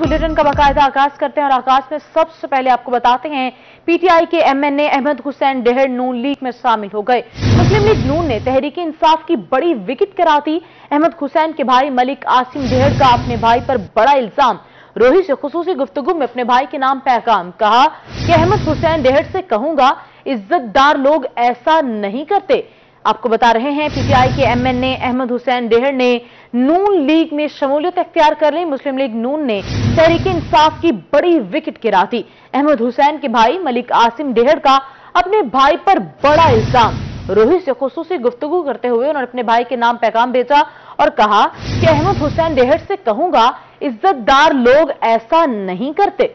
Bulletin का बाकायदा आगाज करते हैं और आगाज में सबसे पहले आपको बताते हैं पीटीआई के एमएनए अहमद हुसैन डेहड़ नून लीग में शामिल हो गए। मुस्लिम लीग नून ने तहरीक इंसाफ की बड़ी विकेट गिरा दी। अहमद हुसैन के भाई मलिक आसिम डेहड़ का अपने भाई पर बड़ा इल्जाम। रोही से खुसूसी गुफ्तगू में अपने भाई के नाम पैगाम, कहा कि अहमद हुसैन डेहड़ से कहूंगा इज्जतदार लोग ऐसा नहीं करते। आपको बता रहे हैं पीटीआई के एमएनए अहमद हुसैन डेहड़ ने नून लीग में शमूलियत इख्तियार कर ली। मुस्लिम लीग नून ने तहरीक इंसाफ की बड़ी विकेट गिरा दी। अहमद हुसैन के भाई मलिक आसिम डेहड़ का अपने भाई पर बड़ा इल्जाम। रोही से खुसूसी गुफ्तगू करते हुए उन्होंने अपने भाई के नाम पैगाम भेजा और कहा कि अहमद हुसैन डेहड़ से कहूंगा इज्जतदार लोग ऐसा नहीं करते।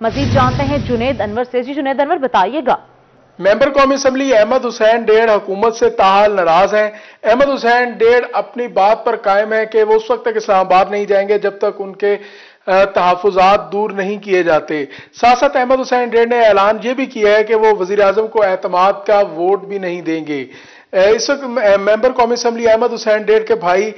मजीद जानते हैं जुनेद अनवर से। जी जुनेद अनवर, बताइएगा। मेंबर कौमी असम्बली अहमद हुसैन डेहड़ हुकूमत से ताहाल नाराज हैं। अहमद हुसैन डेहड़ अपनी बात पर कायम है कि वो उस वक्त तक इस्लामाबाद नहीं जाएंगे जब तक उनके तहफ़्फ़ुज़ात दूर नहीं किए जाते। साथ साथ अहमद हुसैन डेहड़ ने ऐलान ये भी किया है कि वो वज़ीर आज़म को एतमाद का वोट भी नहीं देंगे। इस वक्त मेंबर कौमी असम्बली अहमद हुसैन डेहड़ के भाई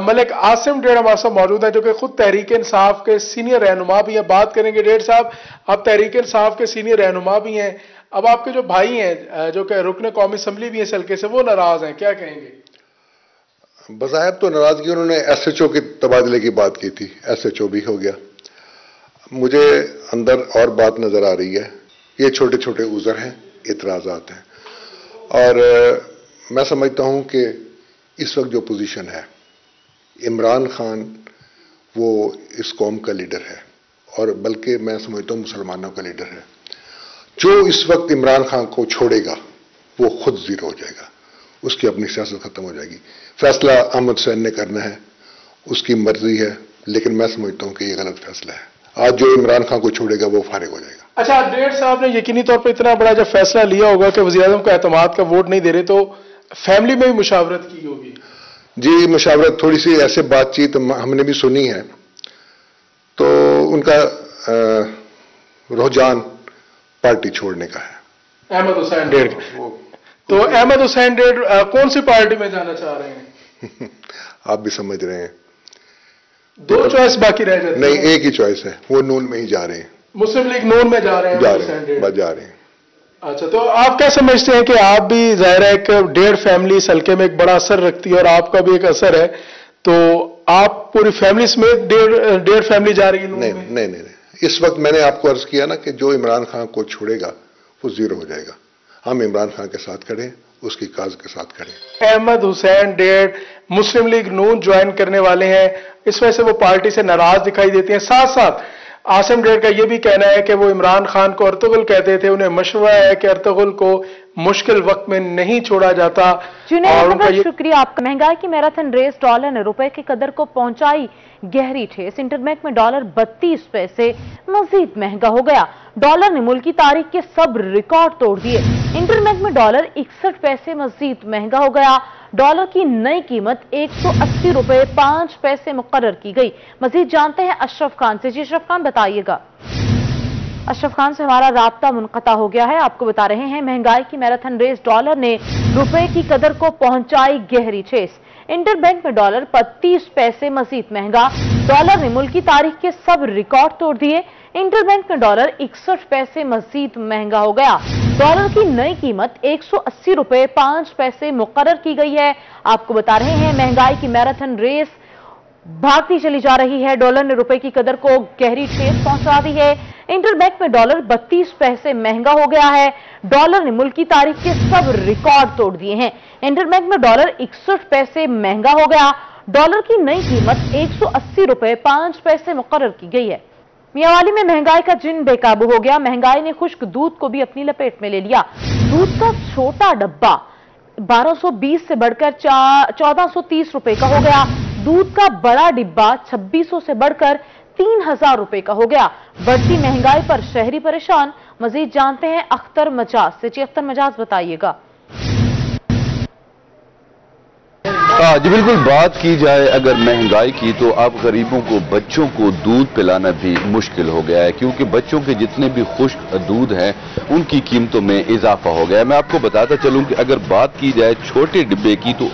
मलिक आसिम डेहड़ हमारे साथ मौजूद है, जो कि खुद तहरीक इंसाफ के सीनियर रहनुमा भी हैं। बात करेंगे डेहड़ साहब, आप तहरीक इंसाफ के सीनियर रहनुमा भी हैं। अब आपके जो भाई हैं जो कि रुकन कौमी असम्बली भी है इस हल्के से, वो नाराज हैं, क्या कहेंगे? बज़ाहिर तो नाराजगी उन्होंने एसएचओ के तबादले की बात की थी, एसएचओ भी हो गया। मुझे अंदर और बात नजर आ रही है, ये छोटे छोटे उज़र हैं, इतराज़ात हैं, और मैं समझता हूं कि इस वक्त जो पोजीशन है, इमरान खान वो इस कौम का लीडर है और बल्कि मैं समझता हूं मुसलमानों का लीडर है। जो इस वक्त इमरान खान को छोड़ेगा वो खुद जीरो हो जाएगा, उसकी अपनी सियासत खत्म हो जाएगी। फैसला अहमद हुसैन ने करना है, उसकी मर्जी है, लेकिन मैं समझता हूं कि ये गलत फैसला है। आज जो इमरान खान को छोड़ेगा वो फारिग हो जाएगा। अच्छा, डेहड़ साहब ने यकीनी तौर पर इतना बड़ा जब फैसला लिया होगा कि वज़ीर आज़म को एतमाद का वोट नहीं दे रहे, तो फैमिली में भी मुशावरत की होगी? जी, मुशावरत थोड़ी सी ऐसे बातचीत हमने भी सुनी है, तो उनका रुझान पार्टी छोड़ने का है। अहमद हुसैन डेहड़, तो अहमद हुसैन डेहड़ कौन सी पार्टी में जाना चाह रहे हैं? आप भी समझ रहे हैं, दो चॉइस बाकी रह जाती है। नहीं, एक ही चॉइस है, वो नून में ही जा रहे हैं। मुस्लिम लीग नून में जा रहे हैं, जा रहे हैं। अच्छा, तो आप क्या समझते हैं कि आप भी जाहिर है एक डेहड़ फैमिली इस हल्के में एक बड़ा असर रखती है और आपका भी एक असर है, तो आप पूरी फैमिली समेत डेहड़ फैमिली जा रही है? नहीं, इस वक्त मैंने आपको अर्ज किया ना कि जो इमरान खान को छोड़ेगा वो जीरो हो जाएगा। हम इमरान खान के साथ खड़े हैं, उसकी काज के साथ खड़े हैं। अहमद हुसैन डेहड़ मुस्लिम लीग नून ज्वाइन करने वाले हैं, इस वजह से वो पार्टी से नाराज दिखाई देती हैं। साथ साथ आसिम डेहड़ का यह भी कहना है कि वो इमरान खान को अर्तुगरुल कहते थे, उन्हें मशवरा है कि अर्तुगरुल को मुश्किल वक्त में नहीं छोड़ा जाता। और उनका शुक्रिया आपका। महंगाई की मैराथन रेस डॉलर ने रुपए की कदर को पहुंचाई गहरी ठेस। इंटरबैंक में डॉलर 32 पैसे मजीद महंगा हो गया। डॉलर ने मुल्क की तारीख के सब रिकॉर्ड तोड़ दिए। इंटरबैंक में डॉलर 61 पैसे मजीद महंगा हो गया। डॉलर की नई कीमत 180 रुपए 5 पैसे मुकर्रर की गई। मजीद जानते हैं अशरफ खान से। जी अशरफ खान, बताइएगा। अशरफ खान से हमारा राब्ता मुनक़ता हो गया है। आपको बता रहे हैं महंगाई की मैराथन रेस डॉलर ने रुपए की कदर को पहुंचाई गहरी ठेस। इंटरबैंक में डॉलर 32 पैसे मजीद महंगा। डॉलर ने मुल्क की तारीख के सब रिकॉर्ड तोड़ दिए। इंटरबैंक में डॉलर 61 पैसे मजीद महंगा हो गया। डॉलर की नई कीमत 180 रुपए 5 पैसे मुकर्रर की गई है। आपको बता रहे हैं महंगाई की मैराथन रेस भागती चली जा रही है। डॉलर ने रुपए की कदर को गहरी ठेस पहुंचा दी है। इंटरबैंक में डॉलर 32 पैसे महंगा हो गया है। डॉलर ने मुल्क की तारीख के सब रिकॉर्ड तोड़ दिए हैं। इंटरबैंक में डॉलर 61 पैसे महंगा हो गया। डॉलर की नई कीमत 180 रुपए 5 पैसे मुकर्रर की गई है। मियांवाली में महंगाई का जिन बेकाबू हो गया। महंगाई ने खुश्क दूध को भी अपनी लपेट में ले लिया। दूध का छोटा डब्बा 1220 से बढ़कर 1430 रुपए का हो गया। दूध का बड़ा डिब्बा 2600 से बढ़कर 3000 रुपए का हो गया। बढ़ती महंगाई पर शहरी परेशान। मजीद जानते हैं अख्तर मजाज से। जी अख्तर मजाज, बताइएगा। जी बिल्कुल, बात की जाए अगर महंगाई की तो अब गरीबों को, बच्चों को दूध पिलाना भी मुश्किल हो गया है, क्योंकि बच्चों के जितने भी खुश्क दूध हैं उनकी कीमतों में इजाफा हो गया है। मैं आपको बताता चलूं कि अगर बात की जाए छोटे डिब्बे की तो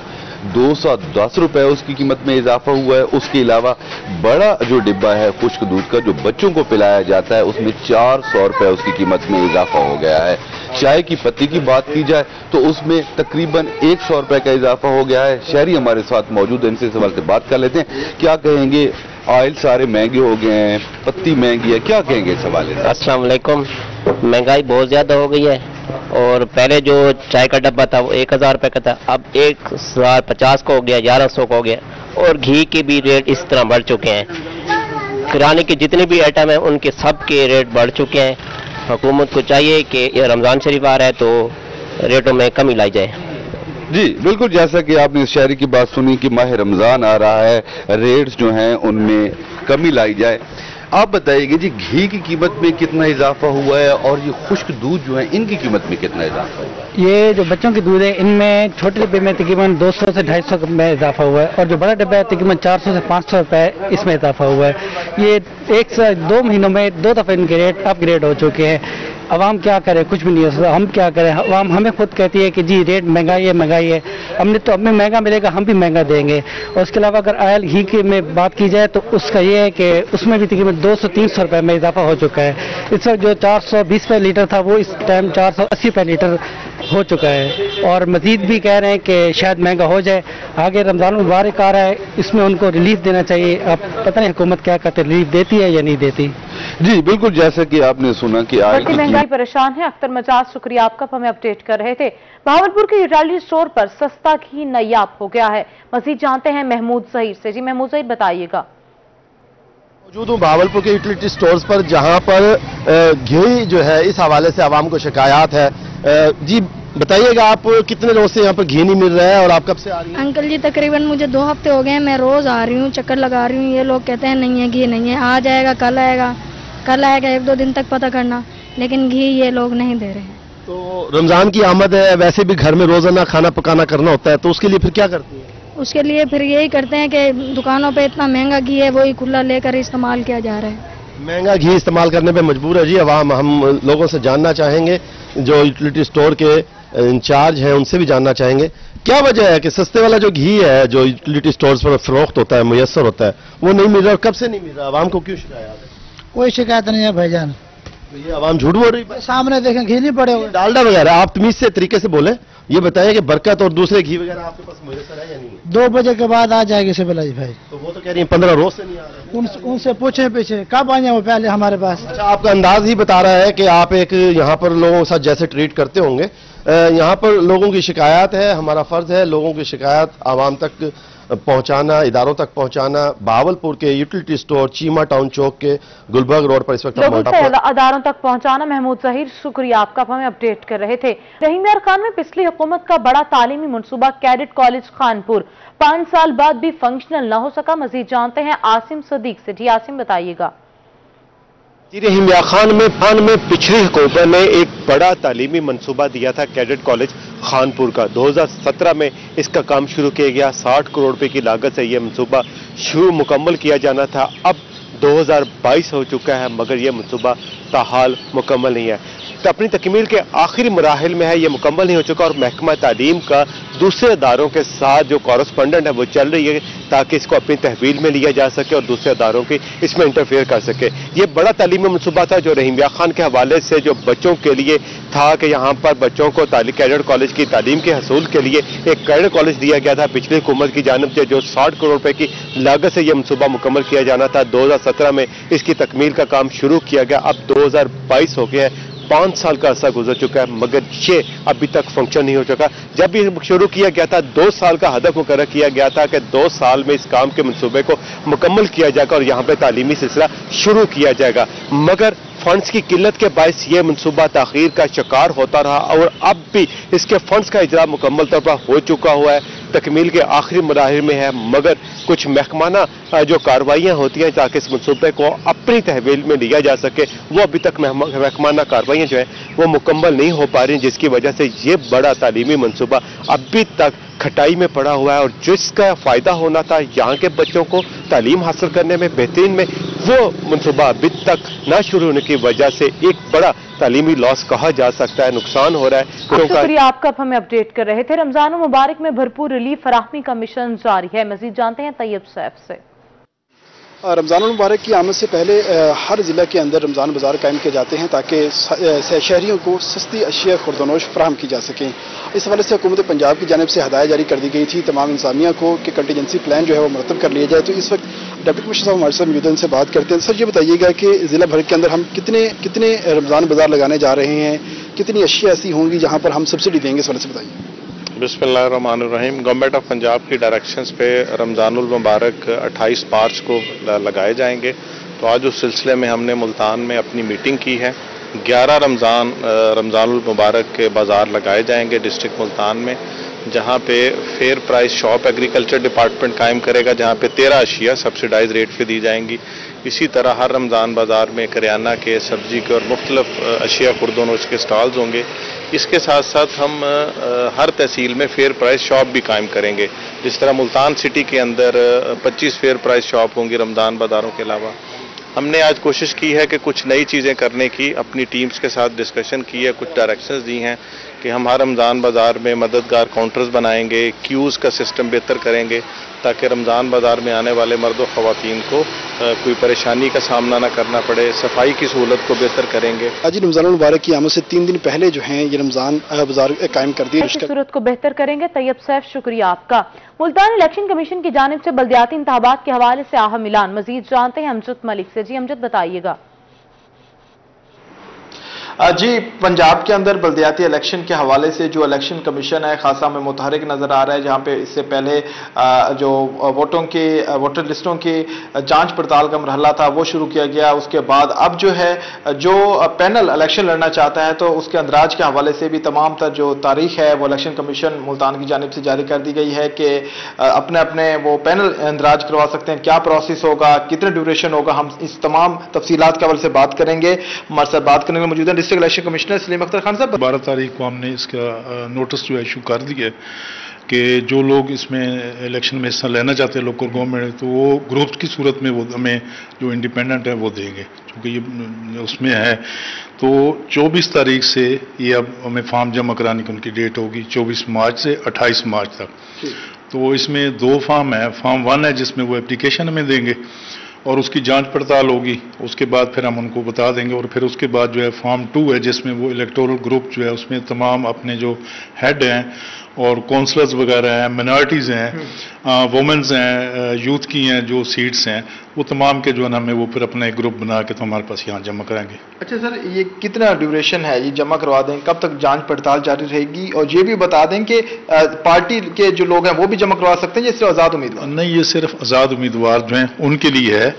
210 रुपए उसकी कीमत में इजाफा हुआ है। उसके अलावा बड़ा जो डिब्बा है खुश्क दूध का जो बच्चों को पिलाया जाता है उसमें 400 रुपए उसकी कीमत में इजाफा हो गया है। चाय की पत्ती की बात की जाए तो उसमें तकरीबन 100 रुपए का इजाफा हो गया है। शहरी हमारे साथ मौजूद है, इनसे सवाल से बात कर लेते हैं। क्या कहेंगे, ऑयल सारे महंगे हो गए हैं, पत्ती महंगी है, क्या कहेंगे इस हवाले से? अस्सलाम वालेकुम। महंगाई बहुत ज्यादा हो गई है और पहले जो चाय का डब्बा था वो 1000 रुपए का था, अब 1050 का हो गया, 1100 का हो गया। और घी के भी रेट इस तरह बढ़ चुके हैं। किराने के जितने भी आइटम हैं उनके सब के रेट बढ़ चुके हैं। हुकूमत को चाहिए कि रमजान शरीफ आ रहा है तो रेटों में कमी लाई जाए। जी बिल्कुल, जैसा कि आपने इस शायरी की बात सुनी कि माह रमजान आ रहा है, रेट्स जो हैं उनमें कमी लाई जाए। आप बताइएगा जी, घी की कीमत में कितना इजाफा हुआ है और ये खुश्क दूध जो है इनकी कीमत में कितना इजाफा हुआ है? ये जो बच्चों की दूध है इनमें छोटे डिब्बे में तकरीबन 200 से 250 में इजाफा हुआ है और जो बड़ा डिब्बा है तकरीबन 400 से 500 रुपए इसमें इजाफा हुआ है। ये 1 से 2 महीनों में 2 दफे इनके रेट अपग्रेड हो चुके हैं। अवाम क्या करे, कुछ भी नहीं हो सकता। हम क्या करें, अवाम हमें खुद कहती है कि जी रेट महंगाई है, हमने तो हमें महंगा मिलेगा, हम भी महंगा देंगे। और उसके अलावा अगर ऑयल घी की में बात की जाए तो उसका ये है कि उसमें भी तकरीबन 200-300 रुपए में इजाफा हो चुका है। इस वक्त जो 420 रुपये लीटर था वो इस टाइम 480 रुपये लीटर हो चुका है। और मजीद भी कह रहे हैं कि शायद महंगा हो जाए। आगे रमजान मुबारक आ रहा है, इसमें उनको रिलीफ देना चाहिए। अब पता नहीं हुकूमत क्या कहते, रिलीफ देती है या नहीं देती। जी बिल्कुल, जैसे कि आपने सुना कि महंगाई परेशान है। अख्तर मजाज, शुक्रिया आपका, हमें अपडेट कर रहे थे। भावलपुर के यूटिलिटी स्टोर पर सस्ता घी नायाब हो गया है। मजीद जानते हैं महमूद ज़हीर से। जी महमूद ज़हीर, बताइएगा। मौजूद हूँ भावलपुर के यूटिलिटी स्टोर्स पर, जहां पर घी जो है इस हवाले से आवाम को शिकायत है। जी बताइएगा, आप कितने रोज से यहाँ पर घी नहीं मिल रहा है और आप कब से आ रही हैं? अंकल जी तकरीबन मुझे 2 हफ्ते हो गए हैं, मैं रोज आ रही हूँ, चक्कर लगा रही हूँ। ये लोग कहते हैं नहीं है घी नहीं है, आ जाएगा, कल आएगा, 1-2 दिन तक पता करना, लेकिन घी ये लोग नहीं दे रहे हैं। तो रमजान की आमद है, वैसे भी घर में रोजाना खाना पकाना करना होता है, तो उसके लिए फिर क्या करती है? उसके लिए फिर यही करते हैं कि दुकानों पे इतना महंगा घी है, वही खुला लेकर इस्तेमाल किया जा रहा है। महंगा घी इस्तेमाल करने पे मजबूर है जी अवाम। हम लोगों से जानना चाहेंगे, जो यूटिलिटी स्टोर के इंचार्ज हैं उनसे भी जानना चाहेंगे क्या वजह है कि सस्ते वाला जो घी है जो यूटिलिटी स्टोर्स पर फरोख्त होता है, मुयस्सर होता है, वो नहीं मिल रहा। और कब से नहीं मिल रहा? अवाम को क्यों शिकायत है? कोई शिकायत नहीं है भाईजान। तो ये अवाम झूठ बोल रही है। सामने देखें घी नहीं पड़े हुए, डालडा वगैरह। आप तमीज से तरीके से बोले, ये बताइए कि बरकत और दूसरे घी वगैरह आपके पास मुयस्सर है या नहीं है? 2 बजे के बाद आ जाएगी सिविलाइज भाई। तो वो तो कह रही है 15 रोज से नहीं आ रहे। उनसे पूछे पीछे कब आए वो पहले हमारे पास। अच्छा, आपका अंदाज ही बता रहा है कि आप एक यहाँ पर लोगों के साथ जैसे ट्रीट करते होंगे। यहाँ पर लोगों की शिकायत है, हमारा फर्ज है लोगों की शिकायत आवाम तक पहुंचाना, इदारों तक पहुंचाना। भावलपुर के यूटिलिटी स्टोर चीमा टाउन चौक के गुलबर्ग रोड पर इस वक्त इदारों तक पहुंचाना। महमूद ज़हीर, शुक्रिया आपका, हमें अपडेट कर रहे थे। रहीम यार खान में पिछली हुकूमत का बड़ा तालीमी मनसूबा कैडेट कॉलेज खानपुर 5 साल बाद भी फंक्शनल न हो सका। मजीद जानते हैं आसिम सदीक से। जी आसिम, बताइएगा। रहीम यार खान में पिछली हुकूमत ने एक बड़ा तालीमी मनसूबा दिया था कैडेट कॉलेज खानपुर का। 2017 में इसका काम शुरू किया गया। 60 करोड़ रुपए की लागत से यह मनसूबा मुकम्मल किया जाना था। अब 2022 हो चुका है मगर यह मनसूबा ताहाल मुकम्मल नहीं है। तो अपनी तकमील के आखिरी मराहिल में है, ये मुकम्मल नहीं हो चुका। और महकमा तालीम का दूसरे अदारों के साथ जो कॉरेस्पॉन्डेंट है वो चल रही है ताकि इसको अपनी तहवील में लिया जा सके और दूसरे अदारों की इसमें इंटरफेयर कर सके। ये बड़ा तालीमी मनसूबा था जो रहीम यार खान के हवाले से जो बच्चों के लिए था कि यहाँ पर बच्चों को कैडेट कॉलेज की तालीम के हसूल के लिए एक कैडेट कॉलेज दिया गया था पिछली हुकूमत की जानिब से, जो 60 करोड़ रुपए की लागत से यह मनसूबा मुकम्मल किया जाना था। 2017 में इसकी तकमील का काम शुरू किया गया। अब 2022 हो गया है, 5 साल का अरसा गुजर चुका है मगर ये अभी तक फंक्शन नहीं हो चुका। जब ये शुरू किया गया था 2 साल का हदफ मुकर्रर किया गया था कि 2 साल में इस काम के मंसूबे को मुकम्मल किया जाएगा और यहाँ पे तालीमी सिलसिला शुरू किया जाएगा। मगर फंड्स की किल्लत के बायस ये मनसूबा ताखीर का शिकार होता रहा और अब भी इसके फंड्स का इजरा मुकम्मल तौर पर हो चुका हुआ है, तकमील के आखिरी मराहिल में है। मगर कुछ महकमाना जो कार्रवाइयाँ होती हैं ताकि इस मनसूबे को अपनी तहवील में लिया जा सके, वो अभी तक महकमाना कार्रवाइयाँ जो है वो मुकम्मल नहीं हो पा रही, जिसकी वजह से ये बड़ा तालीमी मनसूबा अभी तक खटाई में पड़ा हुआ है। और जिसका फ़ायदा होना था यहाँ के बच्चों को तालीम हासिल करने में, बेहतरीन में, वो मनसूबा अभी तक न शुरू होने की वजह से एक बड़ा तालीमी लॉस कहा जा सकता है, नुकसान हो रहा है। शुक्रिया आपका, आप हमें अपडेट कर रहे थे। रमजान मुबारक में भरपूर रिलीफ फराहमी का मिशन जारी है। मजीद जानते हैं तैयब सैफ से। रमज़ान मुबारक की आमद से पहले हर ज़िला के अंदर रमज़ान बाज़ार कायम किए जाते हैं ताकि शहरियों को सस्ती अशिया खुर्दनोश फराहम की जा सकें। इस हवाले से हुकूमत पंजाब की जानिब से हदायत जारी कर दी गई थी तमाम इंतजामिया को कि कंटीजेंसी प्लान जो है वो मुरतब कर लिया जाए। तो इस वक्त डिप्टी कमिश्नर साहब हमारे साथ मौजूद हैं, उनसे बात करते हैं। सर ये बताइएगा कि ज़िला भर के अंदर हम कितने रमज़ान बाज़ार लगाने जा रहे हैं, कितनी अशिया ऐसी होंगी जहाँ पर हम सब्सिडी देंगे, इस हवाले से बताइए। बिस्मिल्लाहिर्रहमानिर्रहीम। गवर्नमेंट ऑफ पंजाब की डायरेक्शंस पे रमज़ानुल मुबारक 28 मार्च को लगाए जाएंगे। तो आज उस सिलसिले में हमने मुल्तान में अपनी मीटिंग की है। 11 रमज़ानुल मुबारक के बाज़ार लगाए जाएंगे डिस्ट्रिक्ट मुल्तान में, जहां पे fair price shop agriculture department कायम करेगा, जहां पे 13 अशिया सब्सिडाइज रेट पे दी जाएंगी। इसी तरह हर रमज़ान बाज़ार में करियाना के, सब्जी के और मुख्तलिफ अशिया खुर्दनोश के स्टॉल्स होंगे। इसके साथ साथ हम हर तहसील में फेयर प्राइस शॉप भी कायम करेंगे। जिस तरह मुल्तान सिटी के अंदर 25 फेयर प्राइस शॉप होंगी रमज़ान बाज़ारों के अलावा। हमने आज कोशिश की है कि कुछ नई चीज़ें करने की, अपनी टीम्स के साथ डिस्कशन की है, कुछ डायरेक्शंस दी हैं कि हम हर रमज़ान बाज़ार में मददगार काउंटर्स बनाएंगे, क्यूज़ का सिस्टम बेहतर करेंगे ताकि रमज़ान बाज़ार में आने वाले मर्द और ख़वातीन को कोई परेशानी का सामना न करना पड़े। सफाई की सहूलत को बेहतर करेंगे। आज रमज़ान मुबारक की आमद से 3 दिन पहले जो है ये रमज़ान बाज़ार कायम कर दी, सूरत को बेहतर करेंगे। तैयब सैफ शुक्रिया आपका। मुल्तान इलेक्शन कमीशन की जानिब से बल्दियाती इंतखाबात के हवाले से अहम ऐलान। मजीद जानते हैं अमजद मलिक से। जी अमजद बताइएगा। जी पंजाब के अंदर बल्दियाती इलेक्शन के हवाले से जो इलेक्शन कमीशन है खासा में मुतहरिक नजर आ रहा है, जहां पे इससे पहले जो वोटर लिस्टों की जांच पड़ताल का मरहला था वो शुरू किया गया। उसके बाद अब जो है जो पैनल इलेक्शन लड़ना चाहता है तो उसके अंदराज के हवाले से भी तमाम तर जो तारीख है वो इलेक्शन कमीशन मुल्तान की जानिब से जारी कर दी गई है कि अपने अपने वो पैनल इंदराज करवा सकते हैं। क्या प्रोसेस होगा, कितने ड्यूरेशन होगा, हम इस तमाम तफसीलात के हवाले से बात करेंगे। हमारे साथ बात करने में मौजूद है इलेक्शन कमिश्नर सलीम अख्तर खान साहब। 12 तारीख को हमने इसका नोटिस जो है इशू कर दिया कि जो लोग इसमें इलेक्शन में हिस्सा लेना चाहते हैं लोकल गवर्नमेंट, तो वो ग्रुप्स की सूरत में वो हमें जो इंडिपेंडेंट है वो देंगे, क्योंकि ये उसमें है। तो 24 तारीख से ये अब हमें फॉर्म जमा कराने की उनकी डेट होगी 24 मार्च से 28 मार्च तक। तो इसमें 2 फॉर्म है। फॉर्म 1 है जिसमें वो एप्लीकेशन हमें देंगे और उसकी जांच पड़ताल होगी, उसके बाद फिर हम उनको बता देंगे। और फिर उसके बाद जो है फॉर्म 2 है जिसमें वो इलेक्टोरल ग्रुप जो है उसमें तमाम अपने जो हेड हैं और काउंसलर्स वगैरह हैं, मिनॉरिटीज़ हैं, वुमेन्स हैं, यूथ की हैं जो सीट्स हैं, वो तमाम के जो है ना हमें वो फिर अपना एक ग्रुप बना के तो हमारे पास यहाँ जमा कराएंगे। अच्छा सर, ये कितना ड्यूरेशन है, ये जमा करवा दें, कब तक जांच पड़ताल जारी रहेगी? और ये भी बता दें कि पार्टी के जो लोग हैं वो भी जमा करवा सकते हैं या सिर्फ आज़ाद उम्मीदवार? नहीं, ये सिर्फ आज़ाद उम्मीदवार जो हैं उनके लिए है।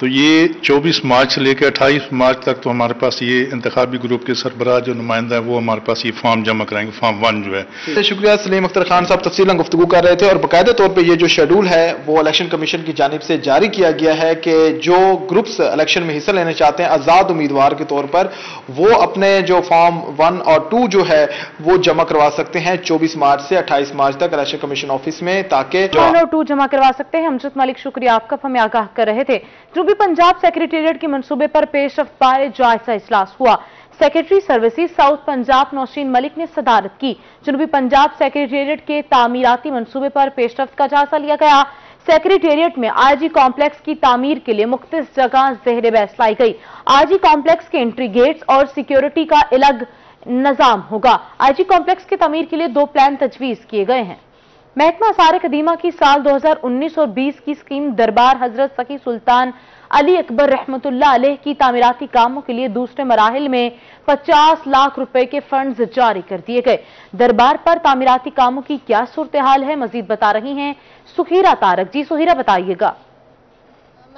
तो ये 24 मार्च से लेकर 28 मार्च तक तो हमारे पास ये इंतखाबी ग्रुप के सरबराह जो नुमाइंदा है वो हमारे पास ये फॉर्म जमा कराएंगे, फॉर्म 1 जो है। शुक्रिया सलीम अख्तर खान साहब, तफसीलन गुफ्तगू कर रहे थे। और बाकायदा तौर पर ये जो शेड्यूल है वो इलेक्शन कमीशन की जानिब से जारी किया गया है कि जो ग्रुप्स इलेक्शन में हिस्सा लेना चाहते हैं आज़ाद उम्मीदवार के तौर पर, वो अपने जो फॉर्म 1 और 2 जो है वो जमा करवा सकते हैं 24 मार्च से 28 मार्च तक इलेक्शन कमीशन ऑफिस में, ताकि 1 और 2 जमा करवा सकते हैं। अमजद मलिक शुक्रिया आपका, हमें आगाह कर रहे थे। जनूबी पंजाब सेक्रेटेरिएट के मंसूबे पर पेशरफ्त बारे जायजा इजलास हुआ। Secretary services south Punjab Nausheen Malik ने सदारत की। जनूबी पंजाब सेक्रेटेरिएट के तामीराती मंसूबे पर पेशरफ्त का जायजा लिया गया। सेक्रेटेरिएट में आईजी कॉम्प्लेक्स की तामीर के लिए मुख्तलिफ जगह ज़ेहर बहस लाई गई। आईजी कॉम्प्लेक्स के एंट्री गेट्स और सिक्योरिटी का अलग निजाम होगा। आईजी कॉम्प्लेक्स की तामीर के लिए 2 प्लान तजवीज किए गए हैं। महकमा आसार कदीमा की साल 2019 और 20 की स्कीम दरबार हजरत सखी सुल्तान अली अकबर रहमतुल्लाह अलैह की तामीराती कामों के लिए दूसरे मराहिल में 50 लाख रुपए के फंड्स जारी कर दिए गए। दरबार पर तामीराती कामों की क्या सूरत हाल है, मजीद बता रही हैं सुहीरा तारक। जी सुहीरा बताइएगा।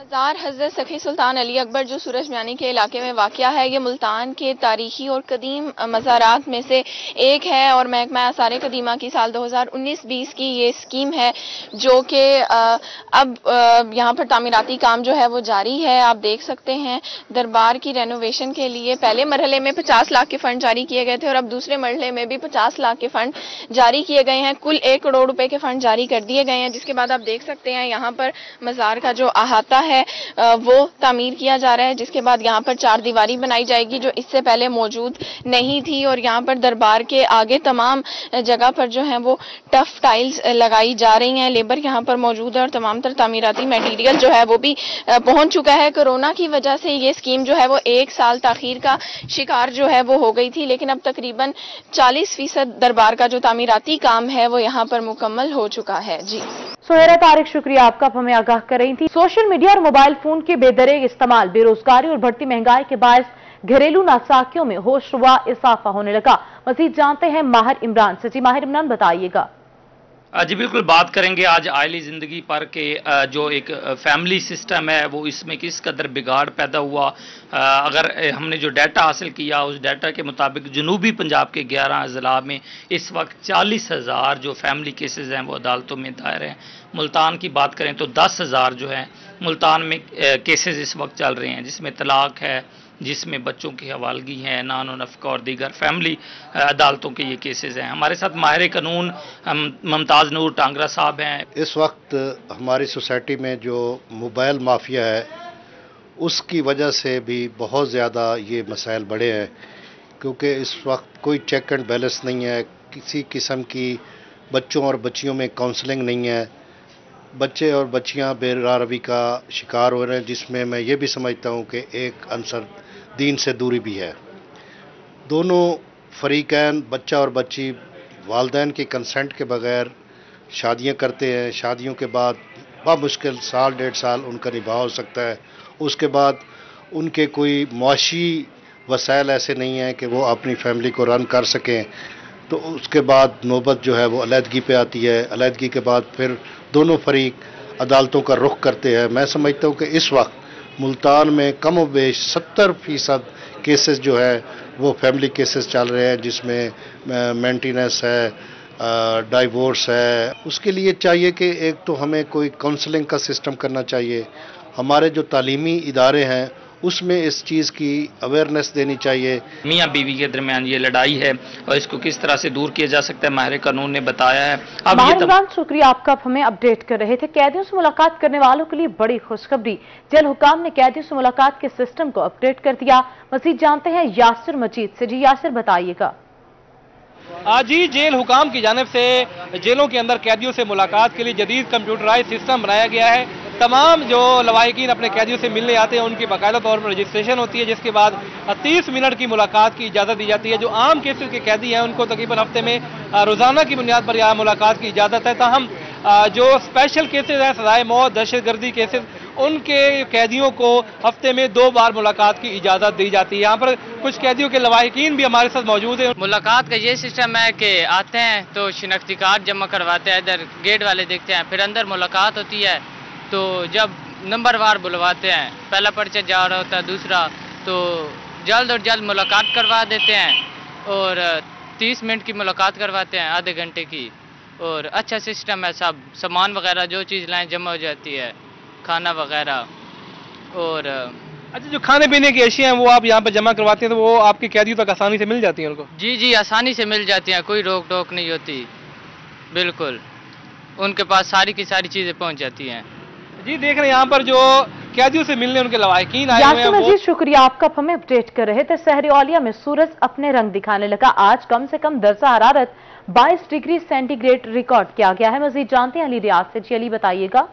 मज़ार हज़रत सखी सुल्तान अली अकबर जो सूरज म्यानी के इलाके में वाक़या है, ये मुल्तान के तारीखी और कदीम मज़ारात में से एक है और महकमा आसार कदीमा की साल 2019-20 की ये स्कीम है जो कि अब यहाँ पर तामीराती काम जो है वो जारी है। आप देख सकते हैं दरबार की रेनोवेशन के लिए पहले मरहले में 50 लाख के फंड जारी किए गए थे और अब दूसरे मरहले में भी 50 लाख के फंड जारी किए गए हैं। कुल 1 करोड़ रुपए के फंड जारी कर दिए गए हैं, जिसके बाद आप देख सकते हैं यहाँ पर मज़ार का जो अहाता है है वो तामीर किया जा रहा है, जिसके बाद यहाँ पर चार दीवारी बनाई जाएगी जो इससे पहले मौजूद नहीं थी। और यहाँ पर दरबार के आगे तमाम जगह पर जो है वो टफ टाइल्स लगाई जा रही हैं। लेबर यहाँ पर मौजूद है और तमाम तर तामीराती मटेरियल जो है वो भी पहुंच चुका है। कोरोना की वजह से ये स्कीम जो है वो 1 साल ताखीर का शिकार जो है वो हो गई थी, लेकिन अब तकरीबन 40% दरबार का जो तामीराती काम है वो यहाँ पर मुकम्मल हो चुका है। जी सुहेरा तारिक, शुक्रिया आपका, आप हमें आगाह कर रही थी। सोशल मीडिया और मोबाइल फोन के बेदरेग इस्तेमाल, बेरोजगारी और बढ़ती महंगाई के बायस घरेलू नासाकियों में होशरुबा इजाफा होने लगा। मजीद जानते हैं माहिर इमरान से। जी माहिर इमरान, बताइएगा। जी बिल्कुल, बात करेंगे आज आयली ज़िंदगी पर के जो एक फैमिली सिस्टम है वो इसमें किस कदर बिगाड़ पैदा हुआ। अगर हमने जो डाटा हासिल किया उस डाटा के मुताबिक जनूबी पंजाब के 11 अजला में इस वक्त 40,000 जो फैमिली केसेस हैं वो अदालतों में दायर हैं। मुल्तान की बात करें तो 10,000 जो है मुल्तान में केसेस इस वक्त चल रहे हैं, जिसमें तलाक है, जिसमें बच्चों की हवालगी है, नानो नफ़का और दीगर फैमिली अदालतों के ये केसेस हैं। हमारे साथ माहिर कानून मुमताज़ नूर टांगरा साहब हैं। इस वक्त हमारी सोसाइटी में जो मोबाइल माफिया है उसकी वजह से भी बहुत ज़्यादा ये मसाइल बढ़े हैं, क्योंकि इस वक्त कोई चेक एंड बैलेंस नहीं है, किसी किस्म की बच्चों और बच्चियों में काउंसलिंग नहीं है। बच्चे और बच्चियां बेरारवी का शिकार हो रहे हैं, जिसमें मैं ये भी समझता हूँ कि एक अंसर दीन से दूरी भी है। दोनों फरीकैन, बच्चा और बच्ची, वालिदैन की कंसेंट के बगैर शादियां करते हैं। शादियों के बाद बामुश्किल साल 1.5 साल उनका निभाव हो सकता है। उसके बाद उनके कोई मुआशी वसाइल ऐसे नहीं हैं कि वो अपनी फैमिली को रन कर सकें, तो उसके बाद नौबत जो है वो अलहदगी पे आती है। अलहदगी के बाद फिर दोनों फरीक अदालतों का रुख करते हैं। मैं समझता हूँ कि इस वक्त मुल्तान में कम व बेश 70% केसेस जो है वो फैमिली केसेस चल रहे हैं, जिसमें मेंटेनेंस है, डाइवोर्स है। उसके लिए चाहिए कि एक तो हमें कोई काउंसलिंग का सिस्टम करना चाहिए। हमारे जो तालीमी इदारे हैं उसमें इस चीज़ की अवेयरनेस देनी चाहिए। मियाँ बीवी के दरमियान ये लड़ाई है और इसको किस तरह से दूर किया जा सकता है, माहिर कानून ने बताया है। अब ये शुक्रिया आपका, आप हमें अपडेट कर रहे थे। कैदियों से मुलाकात करने वालों के लिए बड़ी खुशखबरी, जेल हुकाम ने कैदियों से मुलाकात के सिस्टम को अपडेट कर दिया। मजीद जानते हैं यासिर मजीद से। जी यासिर, बताइएगा। जी, जेल हुकाम की जानिब से जेलों के अंदर कैदियों से मुलाकात के लिए जदीद कंप्यूटराइज सिस्टम बनाया गया है। तमाम जो लवाहिकीन अपने कैदियों से मिलने आते हैं उनकी बाकायदा तौर पर रजिस्ट्रेशन होती है, जिसके बाद 30 मिनट की मुलाकात की इजाज़त दी जाती है। जो आम केसेस के कैदी हैं उनको तकरीबन हफ्ते में रोज़ाना की बुनियाद पर यहाँ मुलाकात की इजाज़त है। ताहम जो स्पेशल केसेज हैं, सजाए मौत, दहशतगर्दी केसेज, उनके कैदियों को हफ्ते में 2 बार मुलाकात की इजाज़त दी जाती है। यहाँ पर कुछ कैदियों के लवाहिकीन भी हमारे साथ मौजूद हैं। मुलाकात का ये सिस्टम है कि आते हैं तो शिनाख्ती कार्ड जमा करवाते हैं, इधर गेट वाले देखते हैं, फिर अंदर मुलाकात होती है। तो जब नंबरवार बुलवाते हैं, पहला पर्चा जा रहा होता है, दूसरा, तो जल्द और जल्द मुलाकात करवा देते हैं और 30 मिनट की मुलाकात करवाते हैं, आधे घंटे की। और अच्छा सिस्टम है, सब सामान वगैरह जो चीज़ लाएँ जमा हो जाती है, खाना वगैरह। और अच्छा, जो खाने पीने की अशिया हैं वो आप यहाँ पर जमा करवाते हैं तो वो आपके कैदियों तक आसानी से मिल जाती हैं उनको? जी जी, आसानी से मिल जाती हैं, कोई रोक टोक नहीं होती, बिल्कुल उनके पास सारी की सारी चीज़ें पहुँच जाती हैं। जी, देख रहे हैं यहाँ पर जो कैदियों से मिलने उनके लवाहिकीन आए हुए हैं। मजीद शुक्रिया आपका, हमें अपडेट कर रहे थे। शहर औलिया में सूरज अपने रंग दिखाने लगा। आज कम से कम दर्जा हरारत 22 डिग्री सेंटीग्रेड रिकॉर्ड किया गया है। मजीद जानते हैं अली रियाज से। जी अली, बताइएगा।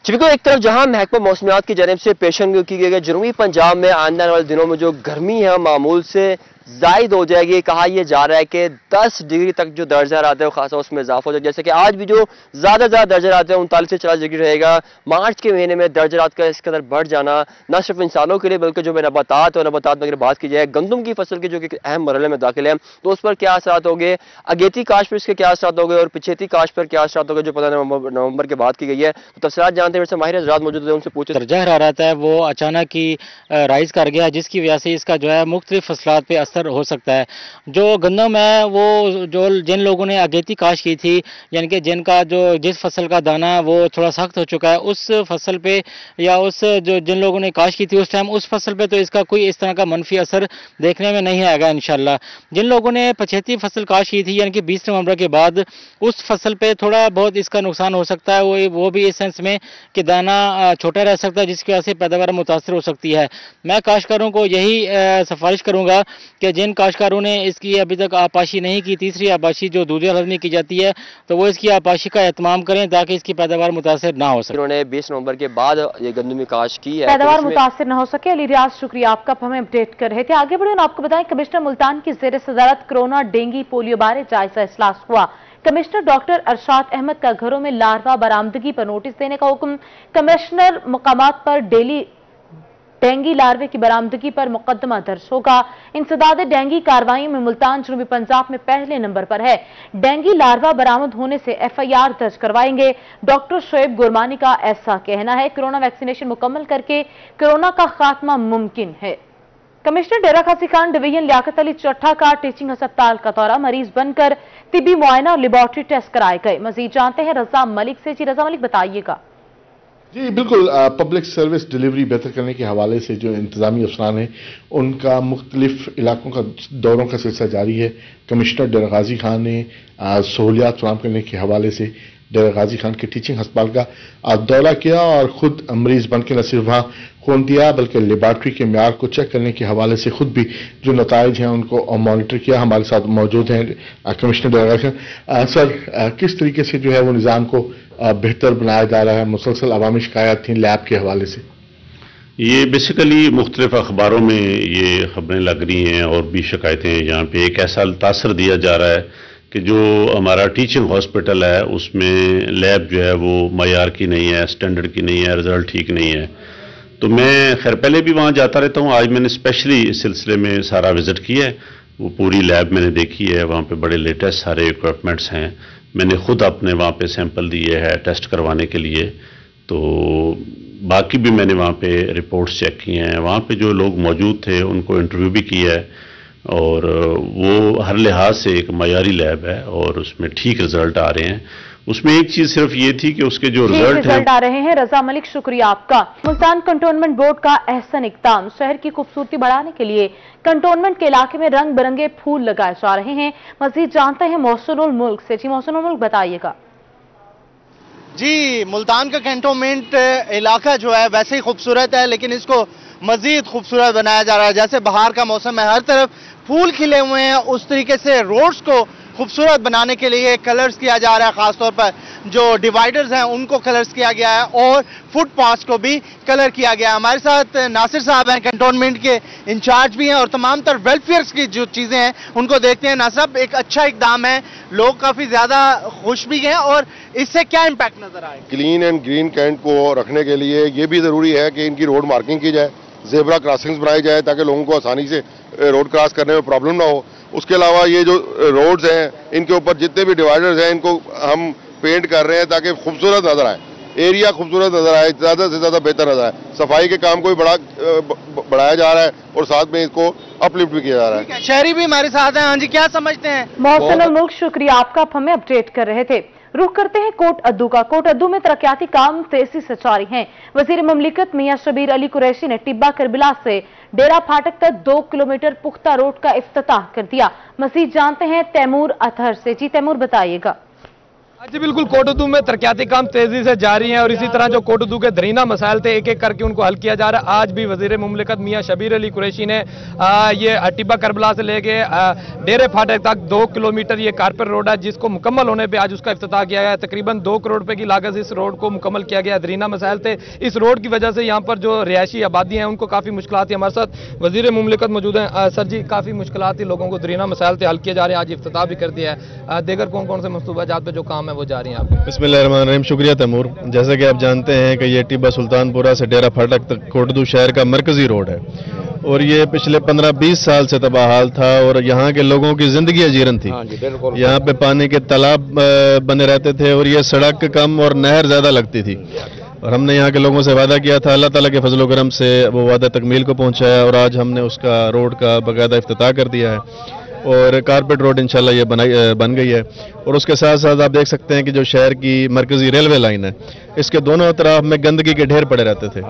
चिपको, एक तरफ जहां महकमा मौसमियात की जानिब से पेशन की गई जनूबी पंजाब में आने वाले दिनों में जो गर्मी है मामूल से जायद हो जाएगी। कहा यह जा रहा है कि 10 डिग्री तक जो दर्जा रहता है खासा उसमें इजाफा हो जाए। जैसे कि आज भी जो ज़्यादा दर्जा रहता है 39 से 40 डिग्री रहेगा। मार्च के महीने में दर्जा रात का इस कदर बढ़ जाना न सिर्फ इंसानों के लिए बल्कि जो नबातात और नबातात में अगर बात की जाए गंदम की फसल की जो कि अहम मरहले में दाखिल है तो उस पर क्या असरात होंगे, अगेती काश पर इसके क्या असरात होंगे और पिछेती काश पर क्या असरात होंगे जो 15 नवंबर के बाद की गई है। तो तफसीलात जानते हैं माहिर हज़रात मौजूद है, उनसे पूछे। दर्जा हरारत है वो अचानक ही राइज कर गया, जिसकी वजह से इसका जो है मुख्तलिफ फसलात पे असर मुतासर हो सकता है। जो गंदम है वो जो जिन लोगों ने अगेती काश की थी, यानी कि जिनका जो जिस फसल का दाना वो थोड़ा सख्त हो चुका है, उस फसल पे या उस जो जिन लोगों ने काश की थी उस टाइम उस फसल पे तो इसका कोई इस तरह का मनफी असर देखने में नहीं आएगा इंशाल्लाह। जिन लोगों ने पछेती फसल काश की थी यानी कि 20 नवंबर के बाद, उस फसल पे थोड़ा बहुत इसका नुकसान हो सकता है, वो भी इस सेंस में कि दाना छोटा रह सकता है जिसकी वजह से पैदावार मुतासर हो सकती है। मैं काश्तकारों को यही सिफारिश करूंगा कि जिन काश्तकारों ने इसकी अभी तक आपाशी नहीं की, तीसरी आपाशी जो दूधिया हल्द में की जाती है, तो वो इसकी आपाशी का एहतमाम करें ताकि इसकी पैदावार मुतासर ना हो सके। उन्होंने 20 नवंबर के बाद ये गंदमी काश की है, पैदावार मुतासर न हो सके। अली रियाज शुक्रिया आपका, हमें अपडेट कर रहे थे। आगे बढ़े आपको बताएं, कमिश्नर मुल्तान की ज़ेर सदारत कोरोना, डेंगू, पोलियो बारे जायजा इजलास हुआ। कमिश्नर डॉक्टर अरशाद अहमद का घरों में लार्वा बरामदगी पर नोटिस देने का हुक्म। कमिश्नर मुकामात पर डेली डेंगी लार्वे की बरामदगी पर मुकदमा दर्ज होगा। इंसदाद डेंगी कार्रवाइयों में मुल्तान जनूबी पंजाब में पहले नंबर पर है। डेंगी लार्वा बरामद होने से FIR दर्ज करवाएंगे। डॉक्टर शोएब गुरमानी का ऐसा कहना है, कोरोना वैक्सीनेशन मुकम्मल करके कोरोना का खात्मा मुमकिन है। कमिश्नर डेरा खासी खान डिवीजन लियाकत अली चट्ठा का टीचिंग अस्पताल का दौरा, मरीज बनकर तिब्बी मुआयना और लेबॉर्ट्री टेस्ट कराए गए। मजीद जानते हैं रजा मलिक से। जी रजा मलिक, बताइएगा। जी बिल्कुल, पब्लिक सर्विस डिलीवरी बेहतर करने के हवाले से जो इंतजामी अफसरान हैं उनका मुख्तलिफ इलाकों का दौरों का सिलसिला जारी है। कमिश्नर डेरा गाजी खान ने सहूलियात फराहम करने के हवाले से डेरा गाजी खान के टीचिंग अस्पताल का दौरा किया और खुद मरीज बन के न सिर्फ वहाँ खून दिया बल्कि लेबॉर्ट्री के म्यार को चेक करने के हवाले से खुद भी जो नताइज हैं उनको मॉनिटर किया। हमारे साथ मौजूद हैं कमिश्नर डेरा गाजी खान। सर, किस तरीके से जो है वो निज़ाम को बेहतर बनाया जा रहा है? मुसलसल अवामी शिकायत थी लैब के हवाले से। ये बेसिकली मुख्तलिफ अखबारों में ये खबरें लग रही हैं और भी शिकायतें हैं, जहाँ पे एक ऐसा तासर दिया जा रहा है कि जो हमारा टीचिंग हॉस्पिटल है उसमें लैब जो है वो मयार की नहीं है, स्टैंडर्ड की नहीं है, रिजल्ट ठीक नहीं है। तो मैं खैर पहले भी वहाँ जाता रहता हूँ, आज मैंने स्पेशली इस सिलसिले में सारा विजिट किया है। वो पूरी लैब मैंने देखी है, वहाँ पे बड़े लेटेस्ट सारे इक्विपमेंट्स हैं। मैंने खुद अपने वहाँ पे सैंपल दिए हैं टेस्ट करवाने के लिए, तो बाकी भी मैंने वहाँ पे रिपोर्ट्स चेक की हैं। वहाँ पे जो लोग मौजूद थे उनको इंटरव्यू भी किया है और वो हर लिहाज से एक मयारी लैब है और उसमें ठीक रिजल्ट आ रहे हैं। उसमें एक चीज सिर्फ ये थी कि उसके जो रिजल्ट आ रहे हैं। रजा मलिक, शुक्रिया आपका। मुल्तान कंटोनमेंट बोर्ड का अहसन इक़दाम, शहर की खूबसूरती बढ़ाने के लिए कंटोनमेंट के इलाके में रंग बिरंगे फूल लगाए जा रहे हैं। मजीद जानते हैं मोहसिनुल मुल्क से। जी मोहसिनुल मुल्क, बताइएगा। जी, मुल्तान का कैंटोनमेंट इलाका जो है वैसे ही खूबसूरत है, लेकिन इसको मजीद खूबसूरत बनाया जा रहा है। जैसे बाहर का मौसम है, हर तरफ फूल खिले हुए हैं, उस तरीके से रोड्स को खूबसूरत बनाने के लिए कलर्स किया जा रहा है। खासतौर पर जो डिवाइडर्स हैं उनको कलर्स किया गया है और फुटपाथ को भी कलर किया गया है। हमारे साथ नासिर साहब हैं, कंटोनमेंट के इंचार्ज भी हैं और तमाम तर वेलफेयर की जो चीज़ें हैं उनको देखते हैं। नासिर साहब, एक अच्छा इकदाम है, लोग काफ़ी ज़्यादा खुश भी हैं और इससे क्या इम्पैक्ट नजर आए? क्लीन एंड ग्रीन कैंट को रखने के लिए ये भी ज़रूरी है कि इनकी रोड मार्किंग की जाए, जेब्रा क्रॉसिंग्स बनाई जाए ताकि लोगों को आसानी से रोड क्रॉस करने में प्रॉब्लम ना हो। उसके अलावा ये जो रोड्स हैं इनके ऊपर जितने भी डिवाइडर्स हैं इनको हम पेंट कर रहे हैं ताकि खूबसूरत नजर आए, एरिया खूबसूरत नजर आए, ज़्यादा से ज़्यादा बेहतर नजर आए। सफाई के काम को भी बढ़ाया जा रहा है और साथ में इसको अपलिफ्ट भी किया जा रहा है। शहरी भी हमारे साथ हैं। हाँ जी, क्या समझते हैं? मोहसिनुल मुल्क, शुक्रिया आपका, आप हमें अपडेट कर रहे थे। रुख करते हैं कोट अद्दू का। कोट अद्दू में तरक्याती काम तेजी से जारी हैं। वजीर मुमलिकत मियां शबीर अली कुरैशी ने टिब्बा करबिला से डेरा फाटक तक 2 किलोमीटर पुख्ता रोड का इफ्तिताह कर दिया। मजीद जानते हैं तैमूर अतहर से। जी तैमूर, बताइएगा। जी बिल्कुल, कोटद्दू में तरक्याती काम तेजी से जारी हैं और इसी तरह जो कोटद्दू के दरीना मसाइल थे एक एक करके उनको हल किया जा रहा है। आज भी वजीर मुमलिकत मियां शबीर अली कुरैशी ने ये टिब्बा करबला से लेके डेरे फाटक तक 2 किलोमीटर ये कारपेट रोड है जिसको मुकम्मल होने पे आज उसका इफ्तिताह किया गया। तकरीबन 2 करोड़ रुपए की लागत इस रोड को मुकम्मल किया गया। दरीना मसाइल थे, इस रोड की वजह से यहाँ पर जो रिहायशी आबादी है उनको काफ़ी मुश्किल थी। हमारे साथ वजीर मुमलिकत मौजूद हैं। सर जी, काफ़ी मुश्किल थी लोगों को, दरीना मसाइल थे, हल किए जा रहे हैं, आज इफ्तिताह भी कर दिया है। दीगर कौन कौन से मनसूबाजात पे जो काम है वो जारी हैं आपके? बिस्मिल्लाहिर्रहमानिर्रहीम, शुक्रिया तैमूर। जैसे कि आप जानते हैं कि ये टिब्बा सुल्तानपुरा से डेरा फाटक तक कोटद्दू शहर का मरकजी रोड है और ये पिछले 15-20 साल से तबाहाल था और यहाँ के लोगों की जिंदगी अजीरन थी। यहाँ पे पानी के तालाब बने रहते थे और ये सड़क कम और नहर ज्यादा लगती थी। और हमने यहाँ के लोगों से वादा किया था, अल्लाह ताला के फजल करम से वो वादा तकमील को पहुँचाया और आज हमने उसका रोड का बाकायदा इफ्तिताह कर दिया है और कारपेट रोड इंशाल्लाह ये बन गई है। और उसके साथ साथ आप देख सकते हैं कि जो शहर की मरकजी रेलवे लाइन है, इसके दोनों तरफ में गंदगी के ढेर पड़े रहते थे,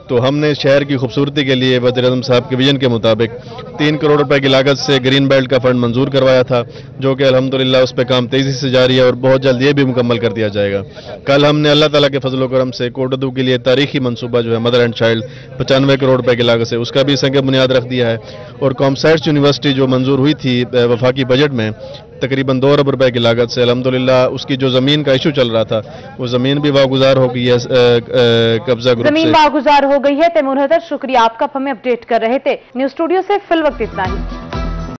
तो हमने शहर की खूबसूरती के लिए वज़ीर-ए-आज़म साहब के विजन के मुताबिक 3 करोड़ रुपए की लागत से ग्रीन बेल्ट का फंड मंजूर करवाया था, जो कि अल्हम्दुलिल्लाह उस पर काम तेजी से जारी है और बहुत जल्द ये भी मुकम्मल कर दिया जाएगा। कल हमने अल्लाह ताला के फजल करम से कोटदू के लिए तारीखी मनसूबा जो है मदर एंड चाइल्ड 95 करोड़ रुपए की लागत से, उसका भी संग बुनियाद रख दिया है। और कॉमसर्च यूनिवर्सिटी जो मंजूर हुई थी वफाकी बजट में तकरीबन 2 अरब रुपए की लागत से, अल्हम्दुलिल्लाह उसकी जो जमीन का इशू चल रहा था वो जमीन भी वागुजार हो गई है कब्जा ग्रुप से। जमीन वागुजार हो गई है। तैमूर हैदर, शुक्रिया आपका, हमें अपडेट कर रहे थे। न्यूज स्टूडियो से फिल वक्त इतना ही।